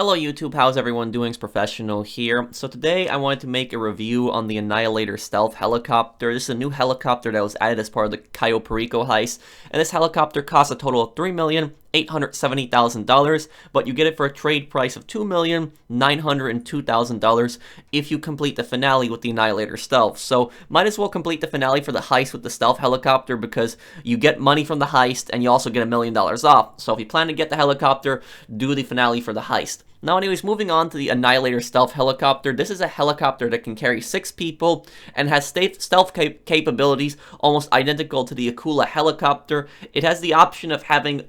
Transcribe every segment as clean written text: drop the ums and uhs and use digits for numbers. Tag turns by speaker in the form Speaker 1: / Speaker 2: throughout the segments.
Speaker 1: Hello YouTube, how's everyone doing? It's Professional here. So today I wanted to make a review on the Annihilator stealth helicopter. This is a new helicopter that was added as part of the Cayo Perico heist, and this helicopter costs a total of $3,870,000, but you get it for a trade price of $2,902,000 if you complete the finale with the Annihilator stealth. So might as well complete the finale for the heist with the stealth helicopter because you get money from the heist and you also get $1 million off. So if you plan to get the helicopter, do the finale for the heist. Now anyways, moving on to the Annihilator stealth helicopter. This is a helicopter that can carry 6 people and has stealth capabilities almost identical to the Akula helicopter. It has the option of having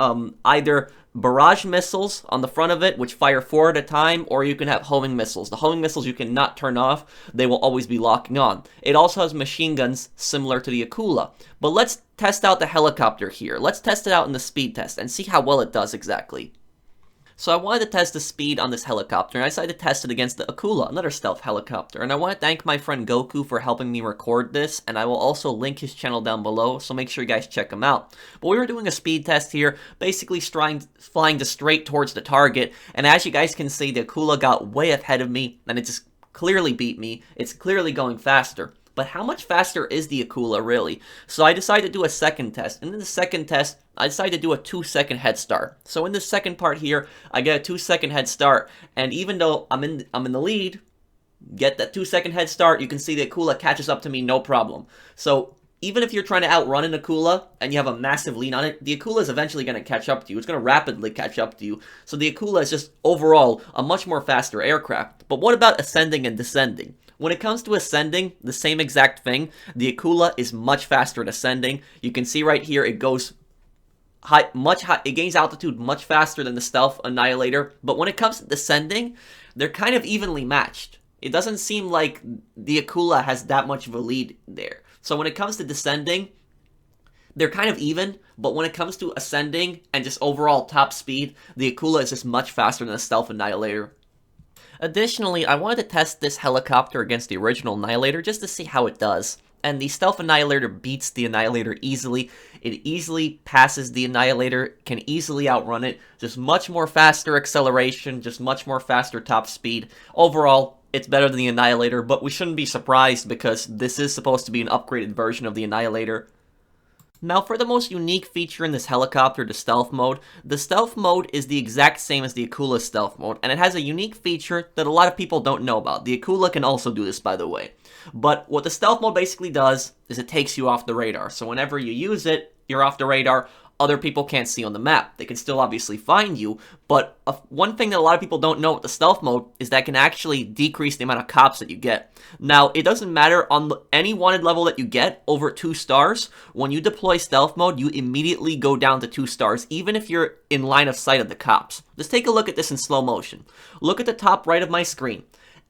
Speaker 1: either barrage missiles on the front of it, which fire 4 at a time, or you can have homing missiles. The homing missiles you cannot turn off. They will always be locking on. It also has machine guns similar to the Akula. But let's test out the helicopter here. Let's test it out in the speed test and see how well it does exactly. So I wanted to test the speed on this helicopter, and I decided to test it against the Akula, another stealth helicopter. And I want to thank my friend Goku for helping me record this, and I will also link his channel down below, so make sure you guys check him out. But we were doing a speed test here, basically flying just straight towards the target, and as you guys can see, the Akula got way ahead of me, and it just clearly beat me. It's clearly going faster. But how much faster is the Akula really? So I decided to do a second test. And in the second test, I decided to do a 2-second head start. So in the second part here, I get a 2-second head start. And even though I'm in the lead, get that 2-second head start, you can see the Akula catches up to me no problem. So even if you're trying to outrun an Akula and you have a massive lead on it, the Akula is eventually going to catch up to you. It's going to rapidly catch up to you. So the Akula is just overall a much more faster aircraft. But what about ascending and descending? When it comes to ascending, the same exact thing. The Akula is much faster at ascending. You can see right here it goes much high. It gains altitude much faster than the stealth Annihilator. But when it comes to descending, they're kind of evenly matched. It doesn't seem like the Akula has that much of a lead there. So when it comes to descending, they're kind of even, but when it comes to ascending and just overall top speed, the Akula is just much faster than the stealth Annihilator. Additionally, I wanted to test this helicopter against the original Annihilator just to see how it does. And the stealth Annihilator beats the Annihilator easily. It easily passes the Annihilator, can easily outrun it. Just much more faster acceleration, just much more faster top speed. Overall, it's better than the Annihilator, but we shouldn't be surprised because this is supposed to be an upgraded version of the Annihilator. Now, for the most unique feature in this helicopter, the stealth mode is the exact same as the Akula's stealth mode, and it has a unique feature that a lot of people don't know about. The Akula can also do this, by the way. But what the stealth mode basically does is it takes you off the radar. So whenever you use it, you're off the radar. Other people can't see on the map. They can still obviously find you, but one thing that a lot of people don't know with the stealth mode is that it can actually decrease the amount of cops that you get. Now, it doesn't matter on any wanted level that you get over 2 stars. When you deploy stealth mode, you immediately go down to 2 stars, even if you're in line of sight of the cops. Just take a look at this in slow motion. Look at the top right of my screen.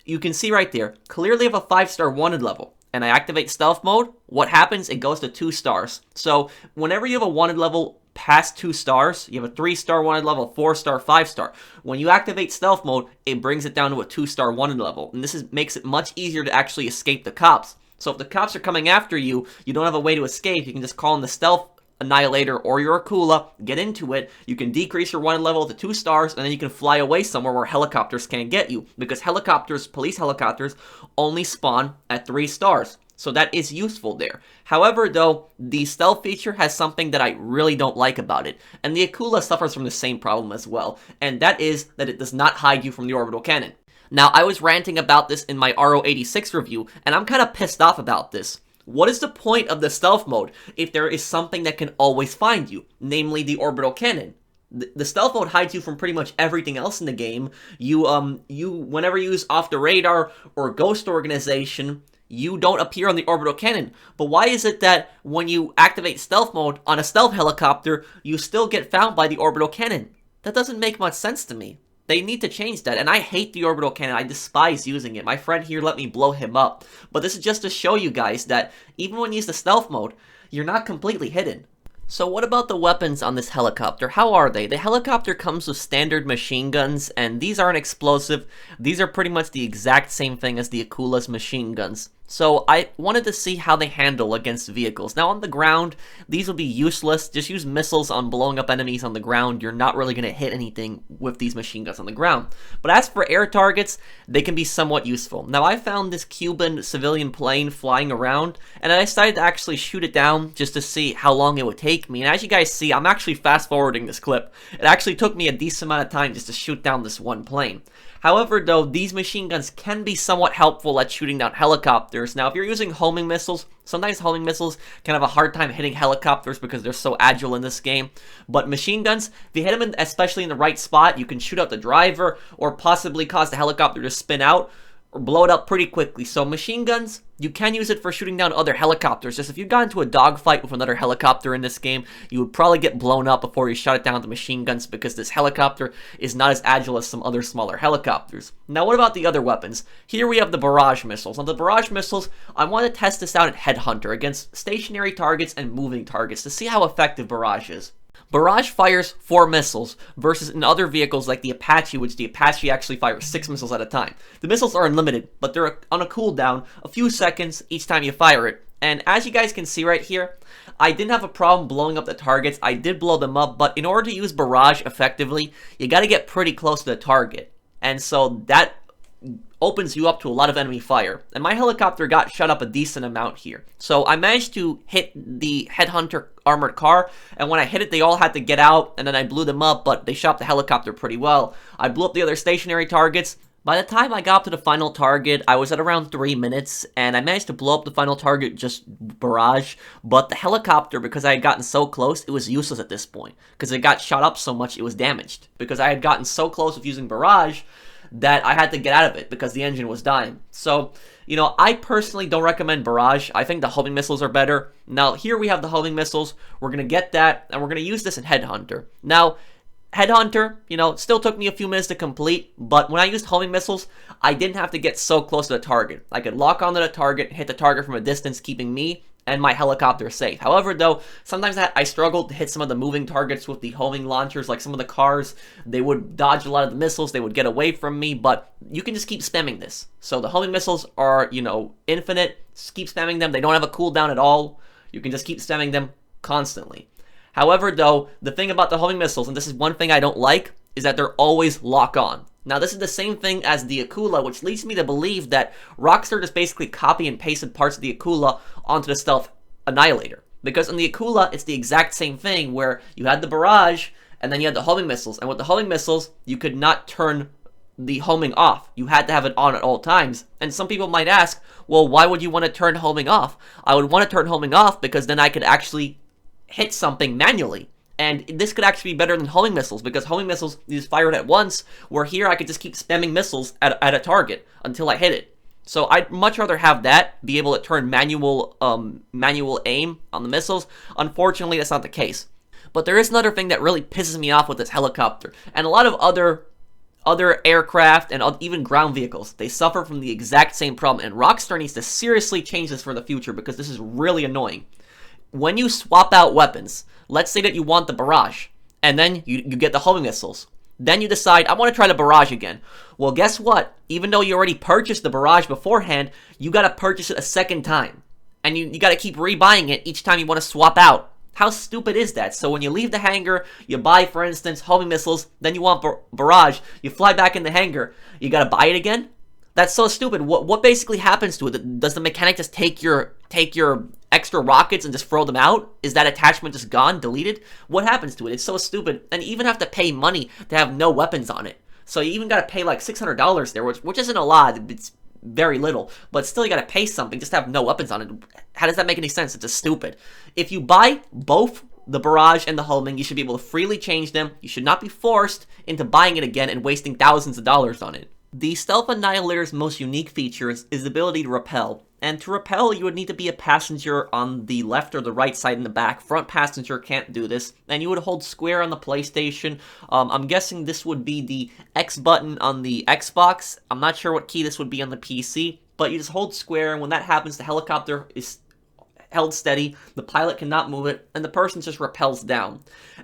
Speaker 1: You can see right there, clearly have a 5-star wanted level. And I activate stealth mode, what happens? It goes to 2 stars. So whenever you have a wanted level past 2 stars, you have a 3-star wanted level, 4-star, 5-star. When you activate stealth mode, it brings it down to a 2-star wanted level. And this makes it much easier to actually escape the cops. So if the cops are coming after you, you don't have a way to escape, you can just call in the stealth Annihilator or your Akula, get into it, you can decrease your wanted level to 2 stars, and then you can fly away somewhere where helicopters can't get you. Because helicopters, police helicopters, only spawn at 3 stars. So that is useful there. However, though, the stealth feature has something that I really don't like about it. And the Akula suffers from the same problem as well. And that is that it does not hide you from the orbital cannon. Now, I was ranting about this in my RO86 review, and I'm kind of pissed off about this. What is the point of the stealth mode if there is something that can always find you, namely the orbital cannon? The stealth mode hides you from pretty much everything else in the game. Whenever you use off the radar or ghost organization, you don't appear on the orbital cannon. But why is it that when you activate stealth mode on a stealth helicopter, you still get found by the orbital cannon? That doesn't make much sense to me. They need to change that, and I hate the orbital cannon. I despise using it. My friend here let me blow him up. But this is just to show you guys that even when you use the stealth mode, you're not completely hidden. So what about the weapons on this helicopter? How are they? The helicopter comes with standard machine guns, and these aren't explosive. These are pretty much the exact same thing as the Akula's machine guns. So I wanted to see how they handle against vehicles. Now on the ground, these will be useless. Just use missiles on blowing up enemies on the ground. You're not really going to hit anything with these machine guns on the ground. But as for air targets, they can be somewhat useful. Now I found this Cuban civilian plane flying around, and I decided to actually shoot it down just to see how long it would take me. And as you guys see, I'm actually fast forwarding this clip. It actually took me a decent amount of time just to shoot down this one plane. However, though, these machine guns can be somewhat helpful at shooting down helicopters. Now, if you're using homing missiles, sometimes homing missiles can have a hard time hitting helicopters because they're so agile in this game. But machine guns, if you hit them especially in the right spot, you can shoot out the driver or possibly cause the helicopter to spin out or blow it up pretty quickly. So machine guns, you can use it for shooting down other helicopters. Just if you got into a dogfight with another helicopter in this game, you would probably get blown up before you shot it down with the machine guns because this helicopter is not as agile as some other smaller helicopters. Now what about the other weapons? Here we have the barrage missiles. Now the barrage missiles, I want to test this out at Headhunter against stationary targets and moving targets to see how effective barrage is. Barrage fires 4 missiles, versus in other vehicles like the Apache, which the Apache actually fires 6 missiles at a time. The missiles are unlimited, but they're on a cooldown, a few seconds each time you fire it. And as you guys can see right here, I didn't have a problem blowing up the targets. I did blow them up, but in order to use barrage effectively, you got to get pretty close to the target. And so that opens you up to a lot of enemy fire. And my helicopter got shot up a decent amount here. So I managed to hit the Headhunter armored car, and when I hit it, they all had to get out, and then I blew them up, but they shot the helicopter pretty well. I blew up the other stationary targets. By the time I got up to the final target, I was at around 3 minutes, and I managed to blow up the final target, just barrage, but the helicopter, because I had gotten so close, it was useless at this point, because it got shot up so much, it was damaged, because I had gotten so close with using barrage, that I had to get out of it because the engine was dying. So, you know, I personally don't recommend barrage. I think the homing missiles are better. Now, here we have the homing missiles. We're going to get that, and we're going to use this in Headhunter. Now, Headhunter, you know, it still took me a few minutes to complete, but when I used homing missiles, I didn't have to get so close to the target. I could lock onto the target, hit the target from a distance, keeping me and my helicopter safe. However, though, sometimes I struggled to hit some of the moving targets with the homing launchers, like some of the cars. They would dodge a lot of the missiles, they would get away from me, but you can just keep spamming this. So the homing missiles are, you know, infinite. Just keep spamming them. They don't have a cooldown at all. You can just keep spamming them constantly. However, though, the thing about the homing missiles, and this is one thing I don't like, is that they're always lock on. Now, this is the same thing as the Akula, which leads me to believe that Rockstar just basically copy and pasted parts of the Akula onto the stealth Annihilator. Because in the Akula, it's the exact same thing, where you had the barrage, and then you had the homing missiles. And with the homing missiles, you could not turn the homing off. You had to have it on at all times. And some people might ask, well, why would you want to turn homing off? I would want to turn homing off because then I could actually hit something manually. And this could actually be better than homing missiles, because homing missiles, you just fire it at once, where here I could just keep spamming missiles at a target until I hit it. So I'd much rather have that, be able to turn manual aim on the missiles. Unfortunately, that's not the case. But there is another thing that really pisses me off with this helicopter, and a lot of other aircraft and even ground vehicles. They suffer from the exact same problem, and Rockstar needs to seriously change this for the future, because this is really annoying. When you swap out weapons, let's say that you want the barrage, and then you get the homing missiles. Then you decide, I want to try the barrage again. Well, guess what? Even though you already purchased the barrage beforehand, you got to purchase it a second time. And you got to keep rebuying it each time you want to swap out. How stupid is that? So when you leave the hangar, you buy, for instance, homing missiles, then you want barrage, you fly back in the hangar, you got to buy it again? That's so stupid. What basically happens to it? Does the mechanic just take your extra rockets and just throw them out? Is that attachment just gone, deleted? What happens to it? It's so stupid. And you even have to pay money to have no weapons on it. So you even got to pay like $600 there, which isn't a lot. It's very little. But still, you got to pay something just to have no weapons on it. How does that make any sense? It's just stupid. If you buy both the barrage and the homing, you should be able to freely change them. You should not be forced into buying it again and wasting thousands of dollars on it. The Stealth Annihilator's most unique feature is the ability to rappel. And to rappel, you would need to be a passenger on the left or the right side in the back. Front passenger can't do this. And you would hold square on the PlayStation. I'm guessing this would be the X button on the Xbox. I'm not sure what key this would be on the PC. But you just hold square, and when that happens, the helicopter is held steady. The pilot cannot move it, and the person just rappels down.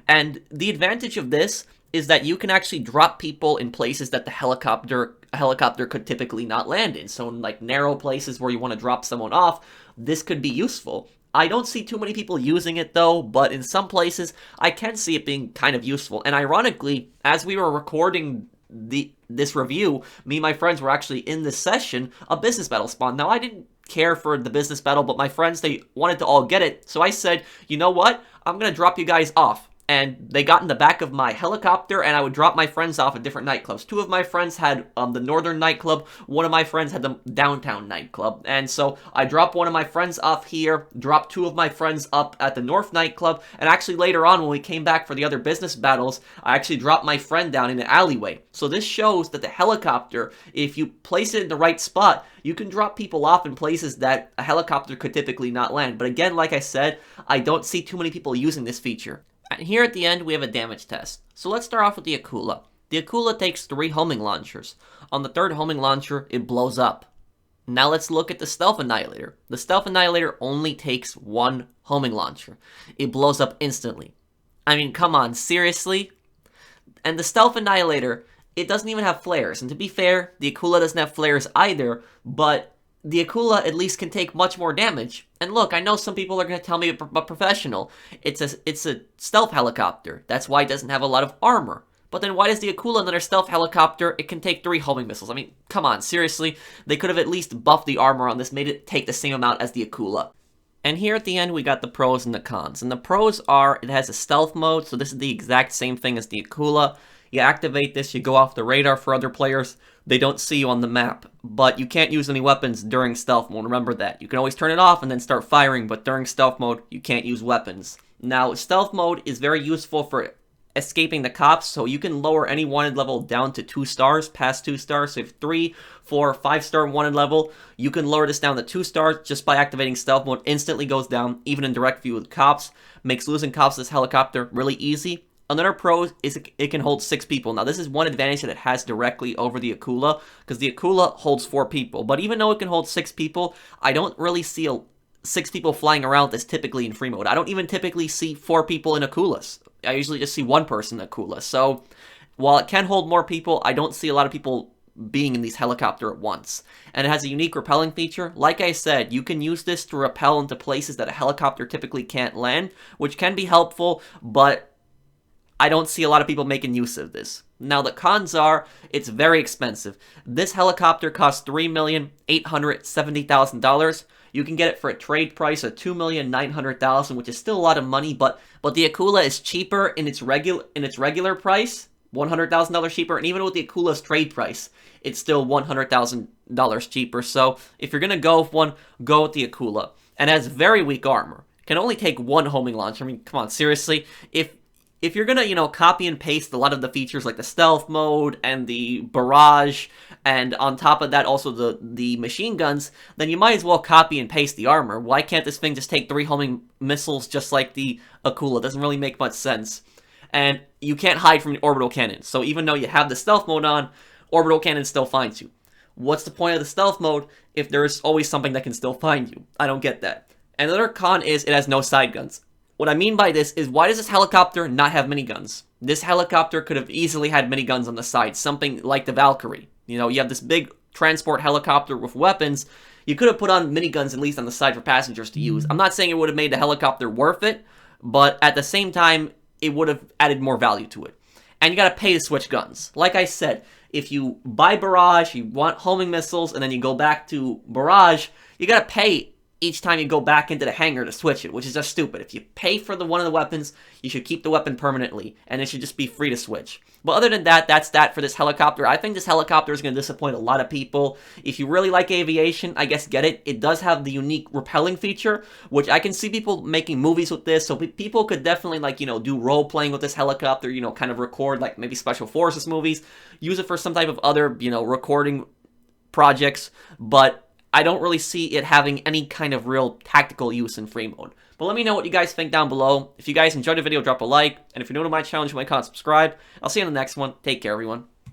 Speaker 1: And the advantage of this is that you can actually drop people in places that the helicopter a helicopter could typically not land in. So in like narrow places where you want to drop someone off, this could be useful. I don't see too many people using it though, but in some places I can see it being kind of useful. And ironically, as we were recording this review, me and my friends were actually in this session, a business battle spawned. Now I didn't care for the business battle, but my friends, they wanted to all get it, so I said, you know what, I'm gonna drop you guys off. And they got in the back of my helicopter, and I would drop my friends off at different nightclubs. Two of my friends had the northern nightclub, one of my friends had the downtown nightclub. And so I dropped one of my friends off here, dropped two of my friends up at the north nightclub, and actually later on when we came back for the other business battles, I actually dropped my friend down in an alleyway. So this shows that the helicopter, if you place it in the right spot, you can drop people off in places that a helicopter could typically not land. But again, like I said, I don't see too many people using this feature. And here at the end, we have a damage test. So let's start off with the Akula. The Akula takes 3 homing launchers. On the 3rd homing launcher, it blows up. Now let's look at the Stealth Annihilator. The Stealth Annihilator only takes 1 homing launcher. It blows up instantly. I mean, come on, seriously? And the Stealth Annihilator, it doesn't even have flares. And to be fair, the Akula doesn't have flares either, but the Akula at least can take much more damage. And look, I know some people are going to tell me about professional. It's a stealth helicopter. That's why it doesn't have a lot of armor. But then why does the Akula, another stealth helicopter, it can take 3 homing missiles? I mean, come on, seriously? They could have at least buffed the armor on this, made it take the same amount as the Akula. And here at the end, we got the pros and the cons. And the pros are, it has a stealth mode, so this is the exact same thing as the Akula. You activate this, you go off the radar for other players. They don't see you on the map, but you can't use any weapons during stealth mode. Remember that. You can always turn it off and then start firing, but during stealth mode, you can't use weapons. Now, stealth mode is very useful for escaping the cops, so you can lower any wanted level down to 2 stars, past 2 stars. So if 3, 4, 5-star wanted level, you can lower this down to 2 stars just by activating stealth mode. Instantly goes down, even in direct view with cops. Makes losing cops this helicopter really easy. Another pro is it can hold 6 people. Now, this is one advantage that it has directly over the Akula, because the Akula holds 4 people. But even though it can hold 6 people, I don't really see 6 people flying around this typically in free mode. I don't even typically see 4 people in Akulas. I usually just see 1 person in Akula. So, while it can hold more people, I don't see a lot of people being in these helicopter at once. And it has a unique rappelling feature. Like I said, you can use this to rappel into places that a helicopter typically can't land, which can be helpful, but I don't see a lot of people making use of this. Now, the cons are, it's very expensive. This helicopter costs $3,870,000. You can get it for a trade price of $2,900,000, which is still a lot of money, but the Akula is cheaper in its regular price, $100,000 cheaper, and even with the Akula's trade price, it's still $100,000 cheaper. So, if you're gonna go with one, go with the Akula. And it has very weak armor. Can only take 1 homing launcher. I mean, come on, seriously? If you're gonna, copy and paste a lot of the features like the stealth mode and the barrage, and on top of that also the machine guns, then you might as well copy and paste the armor. Why can't this thing just take 3 homing missiles just like the Akula? It doesn't really make much sense. And you can't hide from the orbital cannon. So even though you have the stealth mode on, orbital cannon still finds you. What's the point of the stealth mode if there's always something that can still find you? I don't get that. And another con is it has no side guns. What I mean by this is, why does this helicopter not have miniguns? This helicopter could have easily had miniguns on the side, something like the Valkyrie. You have this big transport helicopter with weapons. You could have put on miniguns at least on the side for passengers to use. I'm not saying it would have made the helicopter worth it, but at the same time, it would have added more value to it. And you gotta pay to switch guns. Like I said, if you buy Barrage, you want homing missiles, and then you go back to Barrage, you gotta pay each time you go back into the hangar to switch it, which is just stupid. If you pay for one of the weapons, you should keep the weapon permanently, and it should just be free to switch. But other than that, that's that for this helicopter. I think this helicopter is going to disappoint a lot of people. If you really like aviation, I guess get it. It does have the unique rappelling feature, which I can see people making movies with this, so people could definitely, do role-playing with this helicopter, kind of record, maybe Special Forces movies, use it for some type of other, recording projects, but I don't really see it having any kind of real tactical use in free mode. But let me know what you guys think down below. If you guys enjoyed the video, drop a like. And if you're new to my channel, you might subscribe. I'll see you in the next one. Take care, everyone.